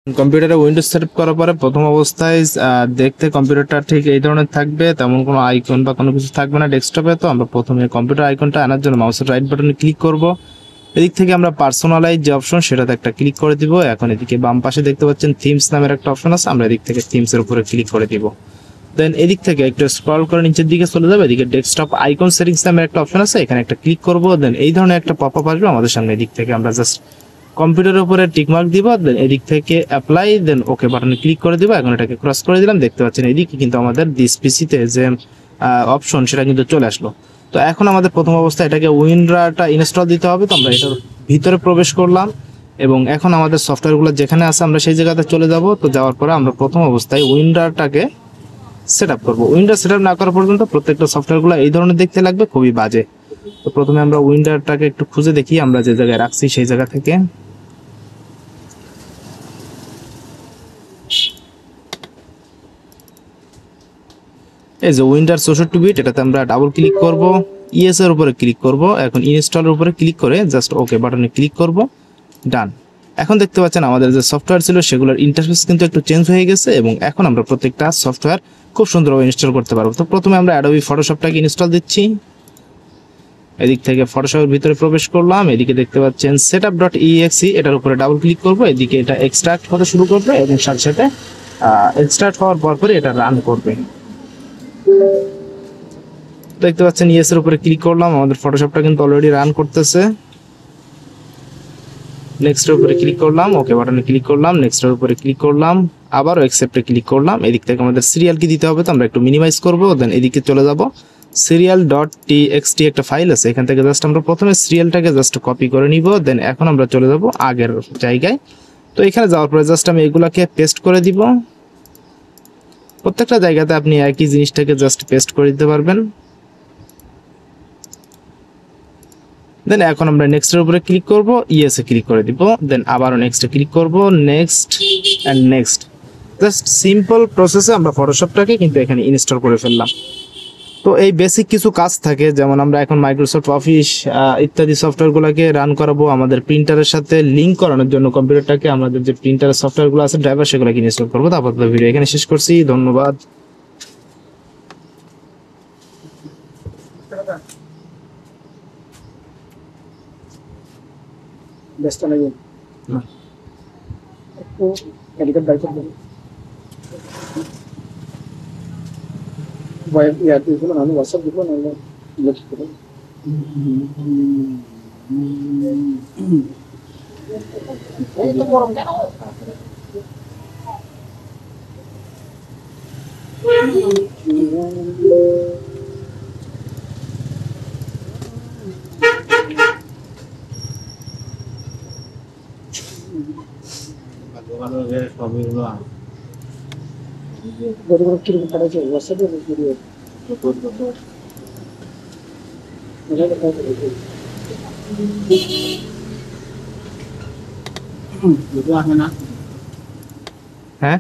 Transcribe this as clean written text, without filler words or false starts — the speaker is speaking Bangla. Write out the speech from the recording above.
কম্পিউটারে উইন্ডোজ সেটআপ করার পরে প্রথম অবস্থায় দেখতে কম্পিউটারটা ঠিক এই ধরনের থাকবে, তেমন কোনো আইকন বা কোনো কিছু থাকবে না ডেস্কটপে। তো আমরা প্রথমে কম্পিউটার আইকনটা আনার জন্য মাউসের রাইট বাটনে ক্লিক করব। এদিক থেকে আমরা পার্সোনালাইজ যে অপশন সেটাতে একটা ক্লিক করে দিব। এখন এদিকে বাম পাশে দেখতে পাচ্ছেন থিমস নামের একটা অপশন আছে, আমরা এদিক থেকে থিমসের উপরে ক্লিক করে দিব। দেন এদিক থেকে একটু স্ক্রল করে নিচের দিকে চলে যাবে, এদিকে ডেস্কটপ আইকন সেটিংস নামের একটা অপশন আছে, এখানে একটা ক্লিক করব। দেন এই ধরনের একটা পপআপ আসবে আমাদের সামনে। এদিক থেকে আমরা জাস্ট কম্পিউটারের উপরে টিকমার্ক দিব, দেন এদিক থেকে অ্যাপ্লাই, দেন ওকে বাটনে ক্লিক করে দিব। এখন এটাকে ক্রস করে দিলাম। দেখতে পাচ্ছেন এদিকে কিন্তু আমাদের দিস পিসিতে যে অপশন সেটা কিন্তু চলে আসলো। তো এখন আমাদের প্রথম অবস্থায় এটাকে উইন্ডোটা ইনস্টল দিতে হবে। তো আমরা এটার ভিতরে প্রবেশ করলাম এবং এখন আমাদের সফটওয়্যারগুলো যেখানে আছে আমরা সেই জায়গাতে চলে যাব। তো যাওয়ার পরে আমরা প্রথম অবস্থায় উইন্ডোটাকে সেট আপ করবো। উইন্ডো সেট আপ না করা পর্যন্ত প্রত্যেকটা সফটওয়্যারগুলো এই ধরনের দেখতে লাগবে, খুবই বাজে। তো প্রথমে আমরা উইন্ডোটাকে একটু খুঁজে দেখি আমরা যে জায়গায় রাখছি সেই জায়গা থেকে। এই যে উইন্ডোর 64 বিট, এটাতে আমরা ডাবল ক্লিক করব, ইএস এর উপরে ক্লিক করব। এখন ইনস্টলের উপরে ক্লিক করে জাস্ট ওকে বাটনে ক্লিক করব, ডান। এখন দেখতে পাচ্ছেন আমাদের যে সফটওয়্যার ছিল সেগুলোর ইন্টারফেস কিন্তু একটু চেঞ্জ হয়ে গেছে এবং এখন আমরা প্রত্যেকটা সফটওয়্যার খুব সুন্দরভাবে ইনস্টল করতে পারবো। তো প্রথমে আমরা অ্যাডোবি ফটোশপটাকে ইনস্টল দিচ্ছি। এদিক থেকে ফটোশপের ভিতরে প্রবেশ করলাম, এদিকে দেখতে পাচ্ছেন setup.exe, এটার উপরে ডাবল ক্লিক করব। এদিকে এটা এক্সট্রাক্ট হতে শুরু করবে এবং সাথে সাথে এক্সট্রাক্ট হওয়ার পরপরই এটা রান করবে। দেখতে পাচ্ছেন ইয়েস এর উপরে ক্লিক করলাম, আমাদের ফটোশপটা কিন্তু অলরেডি রান করতেছে। নেক্সট এর উপরে ক্লিক করলাম, ওকে বাটনে ক্লিক করলাম, নেক্সট এর উপরে ক্লিক করলাম, আবারও অ্যাকসেপ্টে ক্লিক করলাম। এদিক থেকে আমাদের সিরিয়াল কি দিতে হবে, তো আমরা একটু মিনিমাইজ করব। দেন এদিকে চলে যাব, serial.txt একটা ফাইল আছে, এখান থেকে জাস্ট আমরা প্রথমে সিরিয়ালটাকে জাস্ট কপি করে নিব। দেন এখন আমরা চলে যাব আগের জায়গায়। তো এখানে যাওয়ার পরে জাস্ট আমি এগুলাকে পেস্ট করে দিব। প্রত্যেকটা জায়গাতে আপনি একই জিনিসটাকে জাস্ট পেস্ট করে দিতে পারবেন। দেন এখন আমরা নেক্সট এর উপরে ক্লিক করব, ইএস এ ক্লিক করে দিব। দেন আবারও নেক্সট এ ক্লিক করব, next and next. Just simple প্রসেসে আমরা ফটোশপটাকে কিন্তু এখানে ইনস্টল করে ফেললাম। তো এই বেসিক কিছু কাজ থাকে, যেমন আমরা এখন মাইক্রোসফট অফিস ইত্যাদি সফটওয়্যারগুলোকে রান করাবো আমাদের প্রিন্টারের সাথে লিংক করানোর জন্য কম্পিউটারটাকে, আমাদের যে প্রিন্টারের সফটওয়্যারগুলো আছে ড্রাইভার সেগুলোকে ইনস্টল করবো। তো আপাতত ভিডিও এখানে শেষ করছি, ধন্যবাদ। ব্যস্ত নাকি একটু এডিটর বাইক করে ভয়েস ইয়ার দিছিল না, আমি হোয়াটসঅ্যাপ দিব না লিখে দেব। এই তো গরম কেন? গতকাল কিরকম পাঠাইছে হোয়াটসঅ্যাপে ভিডিও হ্যাঁ